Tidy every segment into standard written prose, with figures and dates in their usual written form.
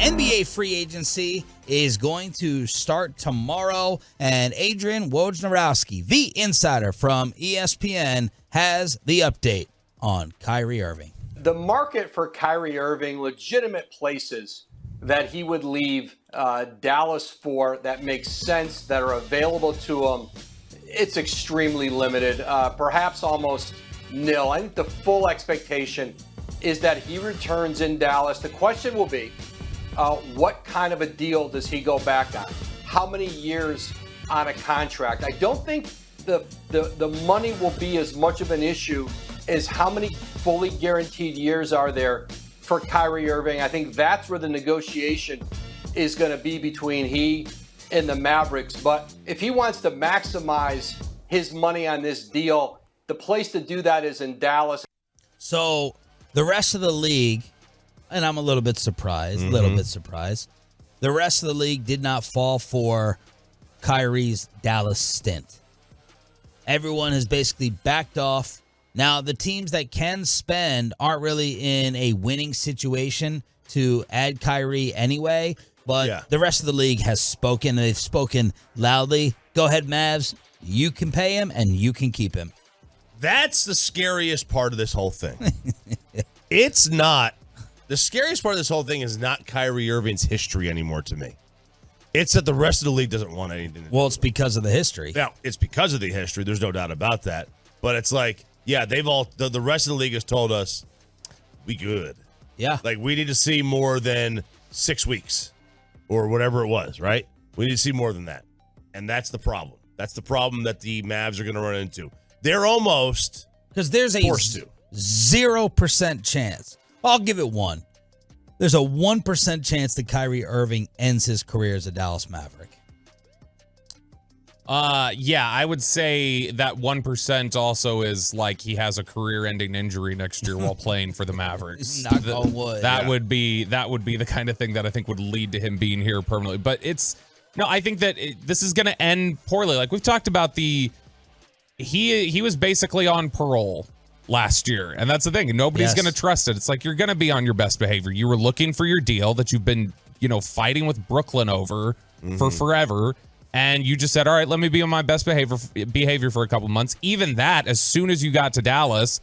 NBA free agency is going to start tomorrow, and Adrian Wojnarowski, the insider from ESPN, has the update on Kyrie Irving. The market for Kyrie Irving, legitimate places that he would leave Dallas for that makes sense, that are available to him, it's extremely limited, perhaps almost nil. I think the full expectation is that he returns in Dallas. The question will be, what kind of a deal does he go back on? How many years on a contract? I don't think the money will be as much of an issue as how many fully guaranteed years are there for Kyrie Irving. I think that's where the negotiation is going to be between he and the Mavericks. But if he wants to maximize his money on this deal, the place to do that is in Dallas. So the rest of the league, and I'm a little bit surprised, the rest of the league did not fall for Kyrie's Dallas stint. Everyone has basically backed off. Now, the teams that can spend aren't really in a winning situation to add Kyrie anyway, but the rest of the league has spoken. They've spoken loudly. Go ahead, Mavs. You can pay him, and you can keep him. That's the scariest part of this whole thing. It's not. The scariest part of this whole thing is not Kyrie Irving's history anymore to me. It's that the rest of the league doesn't want anything to do. Well, it's because of the history. Now, it's because of the history. There's no doubt about that. But it's like, yeah, they've all the rest of the league has told us we good. Yeah. Like, we need to see more than 6 weeks or whatever it was, right? We need to see more than that. And that's the problem. That's the problem that the Mavs are going to run into. They're almost because there's a forced to. 0% chance. I'll give it one. There's a 1% chance that Kyrie Irving ends his career as a Dallas Maverick. Yeah, I would say that 1% also is like he has a career-ending injury next year while playing for the Mavericks. Knock on wood. That would be the kind of thing that I think would lead to him being here permanently. But I think that this is going to end poorly. Like we've talked about he was basically on parole last year, and that's the thing. Nobody's going to trust it. It's like you're going to be on your best behavior. You were looking for your deal that you've been, fighting with Brooklyn over for forever. And you just said, all right, let me be on my best behavior for a couple months. Even that, as soon as you got to Dallas,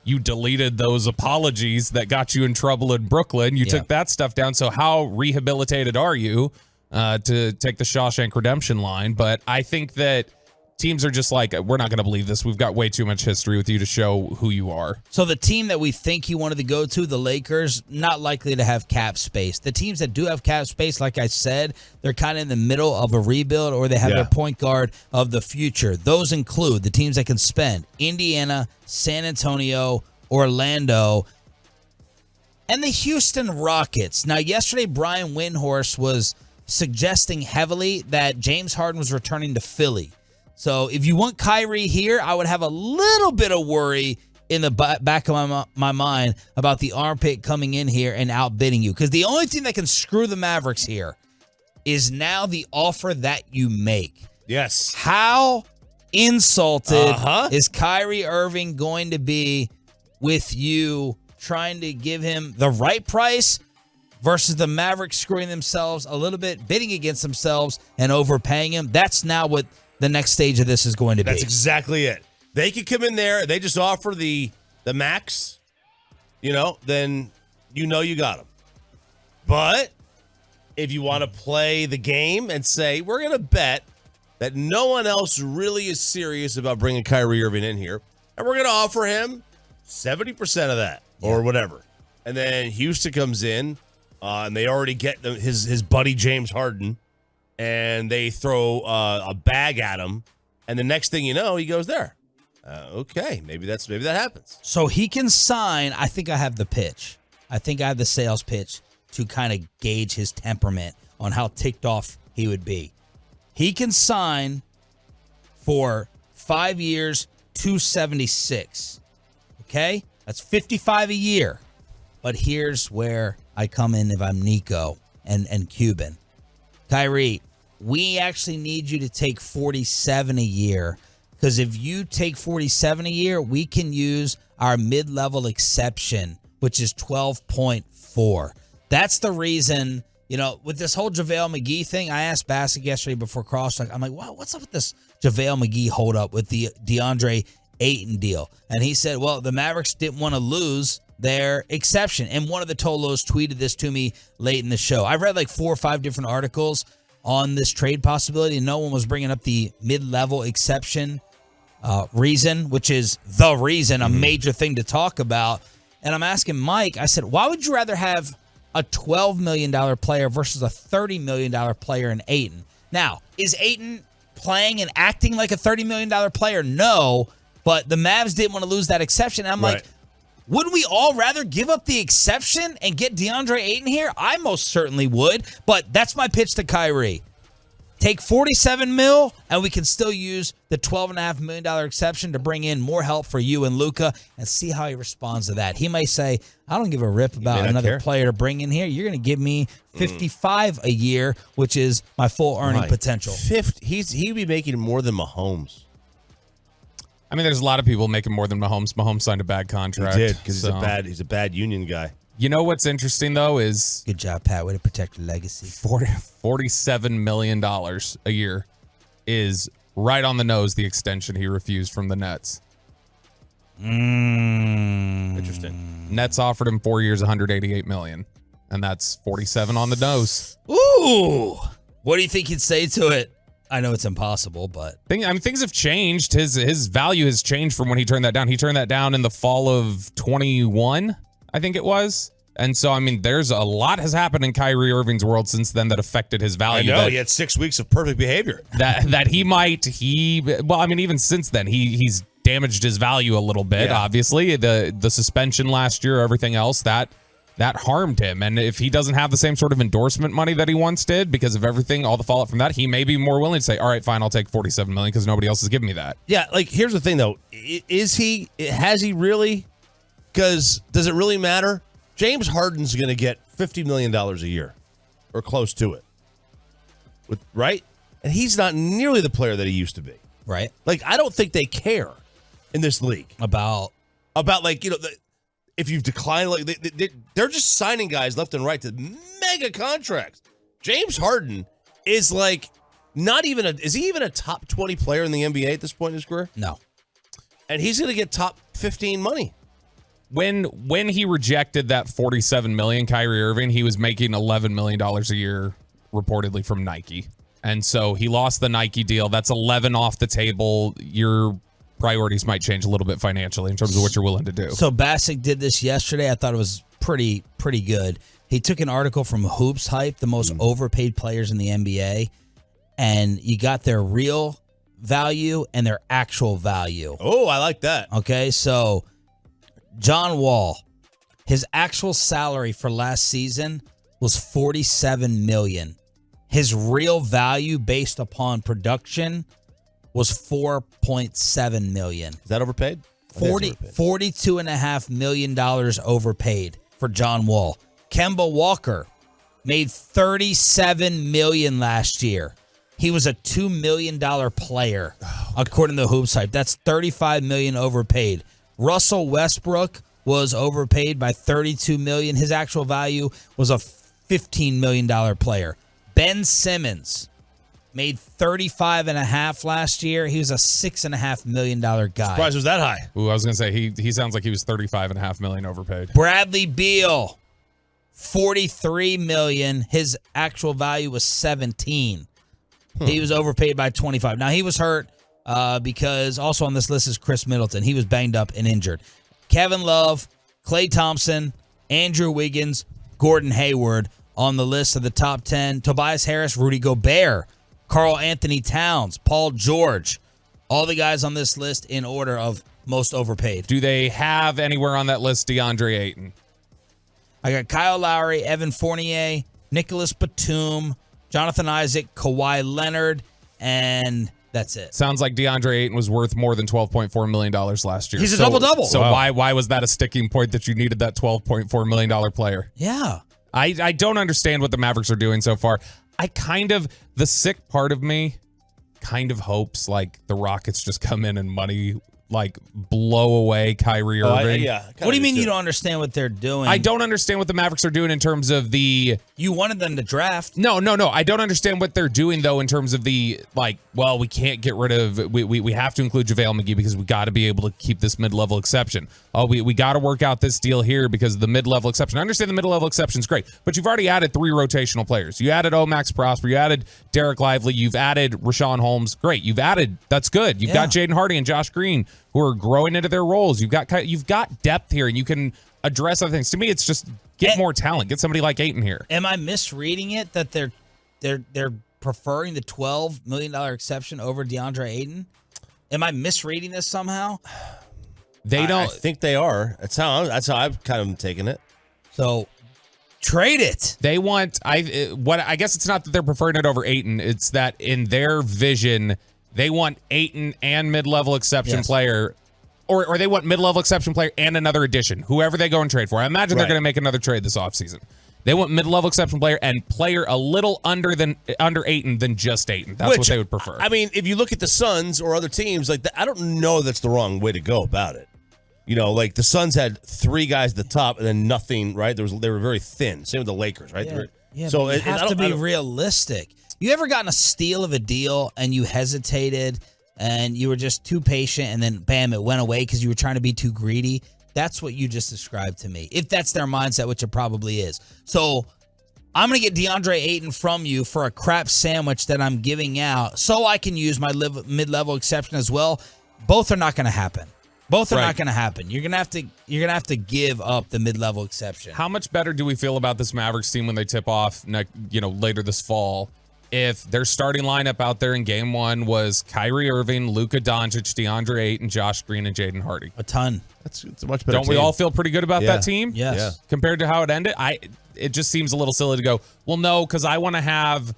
you deleted those apologies that got you in trouble in Brooklyn. You took that stuff down. So how rehabilitated are you to take the Shawshank Redemption line? But I think that teams are just like, we're not going to believe this. We've got way too much history with you to show who you are. So the team that we think he wanted to go to, the Lakers, not likely to have cap space. The teams that do have cap space, like I said, they're kind of in the middle of a rebuild, or they have their point guard of the future. Those include the teams that can spend: Indiana, San Antonio, Orlando, and the Houston Rockets. Now, yesterday, Brian Windhorst was suggesting heavily that James Harden was returning to Philly. So if you want Kyrie here, I would have a little bit of worry in the back of my mind about the armpit coming in here and outbidding you. Because the only thing that can screw the Mavericks here is now the offer that you make. Yes. How insulted is Kyrie Irving going to be with you trying to give him the right price versus the Mavericks screwing themselves a little bit, bidding against themselves and overpaying him? That's now what the next stage of this is going to be. That's exactly it. They could come in there, they just offer the max, then you got them. But if you want to play the game and say, we're going to bet that no one else really is serious about bringing Kyrie Irving in here, and we're going to offer him 70% of that or whatever. And then Houston comes in, and they already get his buddy James Harden, and they throw a bag at him, and the next thing you know, he goes there. Okay, maybe that happens. So he can sign. I think I have the pitch. I think I have the sales pitch to kind of gauge his temperament on how ticked off he would be. He can sign for 5 years, $276. Okay, that's $55 a year. But here's where I come in if I'm Nico and Cuban. Kyrie, we actually need you to take $47 a year, because if you take $47 a year, we can use our mid-level exception, which is 12.4. That's the reason with this whole JaVale McGee thing, I asked Bassick yesterday before Crosstalk. I'm like, wow, what's up with this JaVale McGee hold up with the DeAndre Ayton deal? And he said, well, the Mavericks didn't want to lose their exception. And one of the Tolos tweeted this to me late in the show. I read like 4 or 5 different articles on this trade possibility, and no one was bringing up the mid-level exception reason, which is the reason, a major thing to talk about. And I'm asking Mike, I said, why would you rather have a $12 million player versus a $30 million player in Ayton? Now, is Ayton playing and acting like a $30 million player? No, but the Mavs didn't want to lose that exception. And I'm like, wouldn't we all rather give up the exception and get DeAndre Ayton here? I most certainly would, but that's my pitch to Kyrie. Take $47 million, and we can still use the $12.5 million exception to bring in more help for you and Luka and see how he responds to that. He may say, I don't give a rip about another player to bring in here. You're going to give me $55 a year, which is my full earning potential. He'd be making more than Mahomes. I mean, there's a lot of people making more than Mahomes. Mahomes signed a bad contract. He did, because he's a bad union guy. You know what's interesting, though, is... Good job, Pat. Way to protect your legacy. $47 million a year is right on the nose the extension he refused from the Nets. Interesting. Nets offered him 4 years, $188 million, and that's 47 on the nose. Ooh! What do you think he'd say to it? I know it's impossible, but... things have changed. His value has changed from when he turned that down. He turned that down in the fall of 21, I think it was. And so, I mean, there's a lot has happened in Kyrie Irving's world since then that affected his value. I know, he had 6 weeks of perfect behavior. Even since then, he's damaged his value a little bit, obviously. The suspension last year, everything else, that harmed him. And if he doesn't have the same sort of endorsement money that he once did because of everything, all the fallout from that, he may be more willing to say, all right, fine, I'll take $47 million because nobody else is giving me that. Yeah, like, here's the thing, though. Has he really? Because does it really matter? James Harden's going to get $50 million a year or close to it. Right? And he's not nearly the player that he used to be. Right. Like, I don't think they care in this league. About if you've declined, like they're just signing guys left and right to mega contracts. James Harden is like is he even a top 20 player in the NBA at this point in his career? No. And he's going to get top 15 money. When he rejected that $47 million, Kyrie Irving, he was making $11 million a year reportedly from Nike. And so he lost the Nike deal. That's 11 off the table. Your priorities might change a little bit financially in terms of what you're willing to do. So Bassick did this yesterday. I thought it was pretty good. He took an article from Hoops Hype, the most overpaid players in the NBA, and you got their real value and their actual value. Oh, I like that. Okay, so John Wall, his actual salary for last season was $47 million. His real value based upon production was $4.7 million. Is that overpaid? $42.5 million overpaid for John Wall. Kemba Walker made $37 million last year. He was a $2 million player, according to Hoops Hype. That's $35 million overpaid. Russell Westbrook was overpaid by $32 million. His actual value was a $15 million player. Ben Simmons made $35.5 last year. He was a $6.5 million guy. Surprised it was that high. Ooh, I was gonna say he sounds like he was $35.5 million overpaid. Bradley Beal, $43 million. His actual value was $17. He was overpaid by $25. Now he was hurt because also on this list is Chris Middleton. He was banged up and injured. Kevin Love, Klay Thompson, Andrew Wiggins, Gordon Hayward on the list of the top 10. Tobias Harris, Rudy Gobert, Karl Anthony Towns, Paul George. All the guys on this list in order of most overpaid. Do they have anywhere on that list DeAndre Ayton? I got Kyle Lowry, Evan Fournier, Nicholas Batum, Jonathan Isaac, Kawhi Leonard, and that's it. Sounds like DeAndre Ayton was worth more than $12.4 million last year. He's a double-double. So why was that a sticking point that you needed that $12.4 million player? Yeah. I don't understand what the Mavericks are doing so far. The sick part of me kind of hopes like the Rockets just come in and money like blow away Kyrie Irving. What do you mean you don't understand what they're doing? I don't understand what the Mavericks are doing in terms of the... You wanted them to draft. No. I don't understand what they're doing, though, in terms of the, like, well, we can't get rid of... We have to include JaVale McGee because we got to be able to keep this mid-level exception. Oh, we got to work out this deal here because of the mid-level exception. I understand the mid-level exception is great, but you've already added 3 rotational players. You added Max Prosper. You added Derek Lively. You've added Rashawn Holmes. Great. You've added... That's good. You've got Jaden Hardy and Josh Green who are growing into their roles. You've got depth here, and you can address other things. To me, it's just get more talent. Get somebody like Ayton here. Am I misreading it that they're preferring the $12 million exception over DeAndre Ayton? Am I misreading this somehow? They don't. I think they are. That's how I've kind of taken it. So trade it. They want. I guess it's not that they're preferring it over Ayton. It's that in their vision, they want Ayton and mid-level exception player, or they want mid-level exception player and another addition, whoever they go and trade for. I imagine they're going to make another trade this offseason. They want mid-level exception player and player a little under Ayton than just Ayton. That's what they would prefer. I mean, if you look at the Suns or other teams, like I don't know that's the wrong way to go about it. You know, like the Suns had 3 guys at the top and then nothing, right? They were very thin. Same with the Lakers, right? Yeah, so you have to be realistic. You ever gotten a steal of a deal and you hesitated and you were just too patient and then bam, it went away because you were trying to be too greedy? That's what you just described to me. If that's their mindset, which it probably is. So I'm going to get DeAndre Ayton from you for a crap sandwich that I'm giving out so I can use my mid-level exception as well. Both are not going to happen. Both are not going to happen. You're gonna have to give up the mid-level exception. How much better do we feel about this Mavericks team when they tip off later this fall? If their starting lineup out there in game 1 was Kyrie Irving, Luka Doncic, DeAndre Ayton, Josh Green, and Jaden Hardy. A ton. It's a much better Don't we all feel pretty good about that team? Yes. Yeah. Compared to how it ended? It just seems a little silly to go, well, no, because I want to have...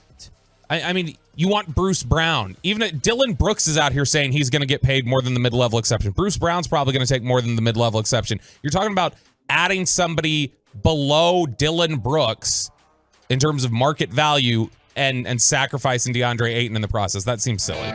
I mean, you want Bruce Brown. Even Dylan Brooks is out here saying he's going to get paid more than the mid-level exception. Bruce Brown's probably going to take more than the mid-level exception. You're talking about adding somebody below Dylan Brooks in terms of market value and sacrificing DeAndre Ayton in the process. That seems silly.